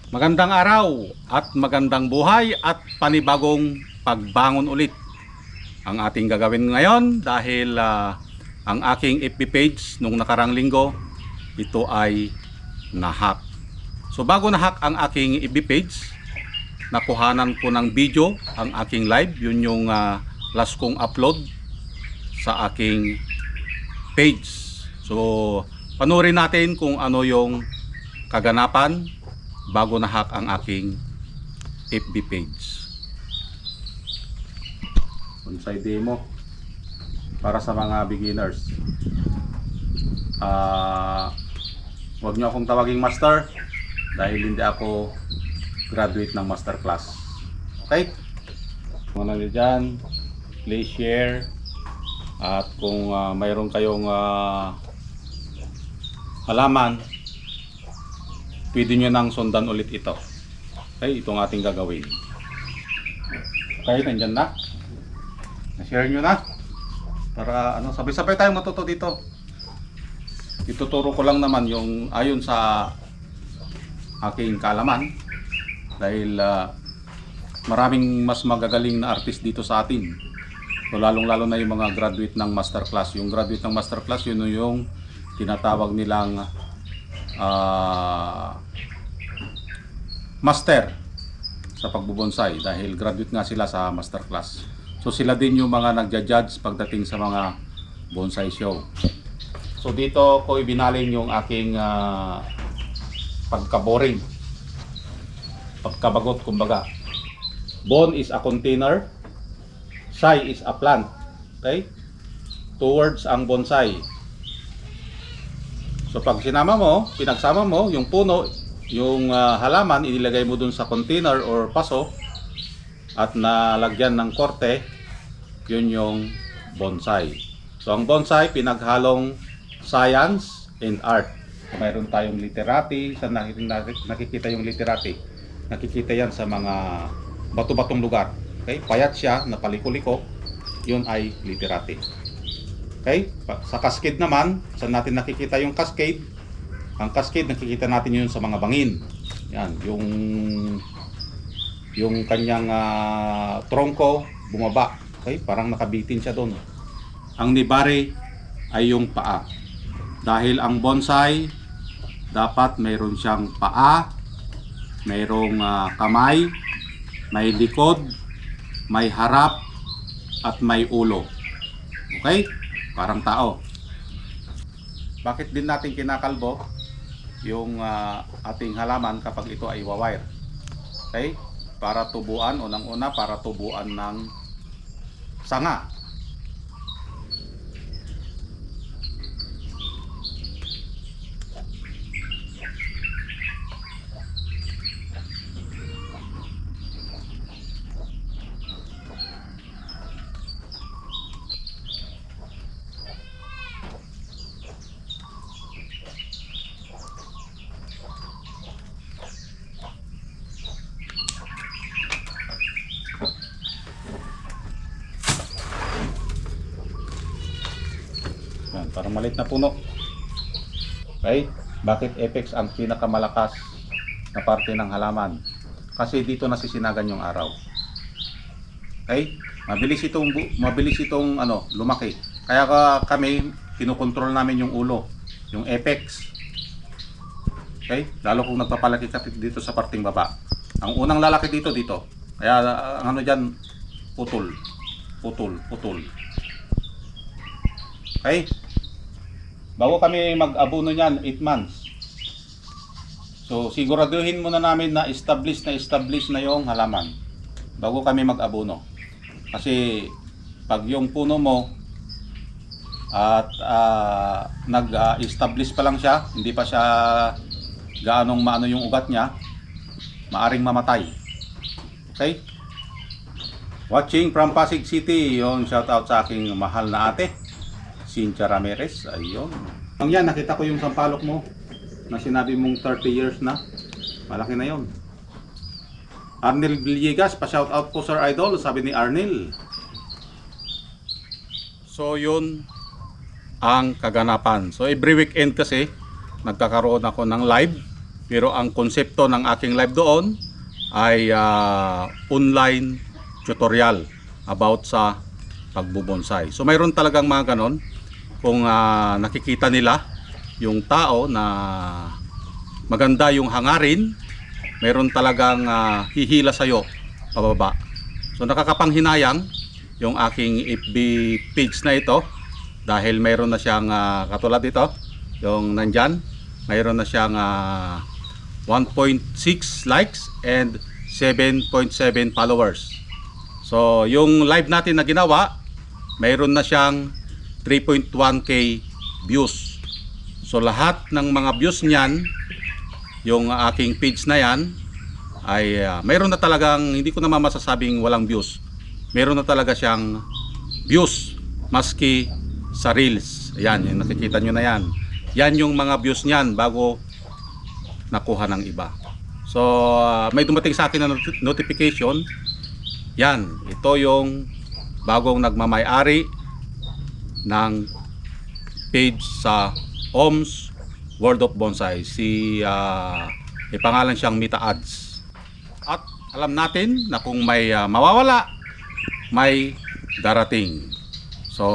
Magandang araw at magandang buhay at panibagong pagbangon ulit ang ating gagawin ngayon dahil ang aking FB page nung nakarang linggo ito ay nahack. So bago nahack ang aking FB page, nakuhanan ko ng video ang aking live, yun yung last kong upload sa aking page. So panoorin natin kung ano yung kaganapan bago na-hack ang aking FB page. Bonsai demo para sa mga beginners. Huwag nyo akong tawaging master dahil hindi ako graduate ng master class. Okay? Kung ano nyo dyan, please share. At kung mayroon kayong halaman, pwede nyo nang sundan ulit ito. Okay, itong ating gagawin. Okay, nandyan na. Na-share nyo na. Para sabay-sabay tayong matuto dito. Ituturo ko lang naman yung ayon sa aking kaalaman. Dahil maraming mas magagaling na artist dito sa atin. So lalong-lalo na yung mga graduate ng master class. Yung graduate ng master class, yun yung tinatawag nilang master sa pagbubonsai dahil graduate nga sila sa master class. So sila din yung mga nagja-judge pagdating sa mga bonsai show. So dito ko ibinaling yung aking pagkaboring, pagkabagot kumbaga. Bon is a container, sai is a plant. Okay? Two words ang bonsai. So pag pinagsama mo yung puno, yung halaman, ilagay mo dun sa container or paso at nalagyan ng korte, yun yung bonsai. So ang bonsai, pinaghalong science and art. Mayroon tayong literati, sa nakikita yung literati. Nakikita yan sa mga bato-batong lugar. Okay? Payat siya, napaliko-liko, yun ay literati. Okay? Sa cascade naman, saan natin nakikita yung cascade? Ang cascade, nakikita natin yun sa mga bangin. Yan, yung kanyang trongko bumaba. Okay? Parang nakabitin siya doon. Ang nibari ay yung paa. Dahil ang bonsai, dapat mayroon siyang paa, mayroong kamay, may likod, may harap, at may ulo. Okay? Parang tao. Bakit din natin kinakalbo yung ating halaman kapag ito ay wawire? Okay? Para tubuan, unang-una para tubuan ng sanga. Yan, parang maliit na puno. Okay? Bakit apex ang pinakamalakas na parte ng halaman? Kasi dito nasisinagan yung araw. Okay? Mabilis itong lumaki. Kaya kami kinokontrol namin yung ulo, yung apex. Okay? Lalo kung nagpapalaki ka dito sa parting baba. Ang unang lalaki dito. Kaya ang diyan, putol. Okay? Bago kami mag-abono niyan, 8 months. So siguraduhin muna namin na establish na yung halaman bago kami mag-abono. Kasi pag yung puno mo at nag-establish pa lang siya, hindi pa siya gaanong maano yung ugat niya, maaring mamatay. Okay? Watching from Pasig City, yung shout out sa aking mahal na ate Cynthia Ramirez. Ayun. Ang yan, nakita ko yung sampalok mo na sinabi mong 30 years na. Malaki na yon. Arnel Villegas, pa-shout out po Sir Idol, sabi ni Arnel. So yun ang kaganapan. So every weekend kasi nagkakaroon ako ng live Pero ang konsepto ng aking live doon ay online tutorial about sa pagbubonsai. So mayroon talagang mga ganon. Kung nakikita nila yung tao na maganda yung hangarin, mayroon talagang hihila sa'yo pababa. So nakakapanghinayang yung aking FB page na ito dahil mayroon na siyang katulad ito, yung nandyan, mayroon na siyang 1.6 likes and 7.7 followers. So yung live natin na ginawa, mayroon na siyang 3.1k views. So lahat ng mga views niyan, yung aking page na yan, ay mayroon na talagang, hindi ko naman masasabing walang views. Mayroon na talaga siyang views maski sa reels. Ayan, yung nakikita nyo na yan. Yan yung mga views niyan bago nakuha ng iba. So may dumating sa akin na notification. Yan, ito yung bagong nagmamay-ari ng page sa OMS World of Bonsai. May pangalan siyang Mita Ads. At alam natin na kung may mawawala, may darating. So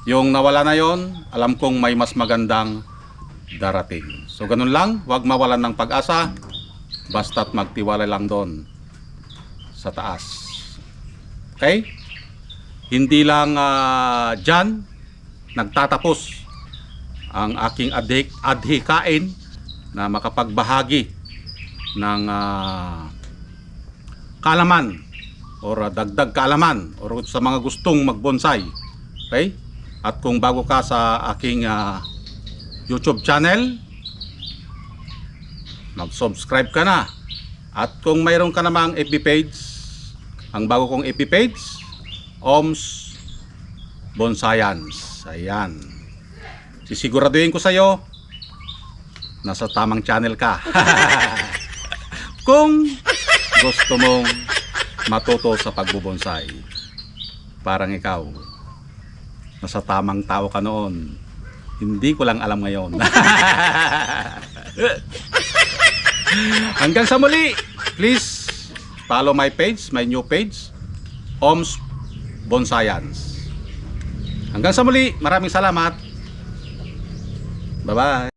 yung nawala na yon, alam kong may mas magandang darating. So ganun lang, huwag mawalan ng pag-asa, basta't magtiwala lang doon sa taas. Okay? Hindi lang dyan nagtatapos ang aking adhikain na makapagbahagi ng kaalaman or dagdag kaalaman or sa mga gustong magbonsai. Okay? At kung bago ka sa aking YouTube channel, mag-subscribe ka na. At kung mayroon ka namang FB page, ang bago kong FB page, OMS Bonsaians. Ayan. Sisiguraduhin ko sa'yo, nasa tamang channel ka. Kung gusto mong matuto sa pagbubonsai, parang ikaw, nasa tamang tao ka noon. Hindi ko lang alam ngayon. Hanggang sa muli, please follow my page, my new page, OMS Bonsaians. Hanggang sa muli, maraming salamat. Bye-bye.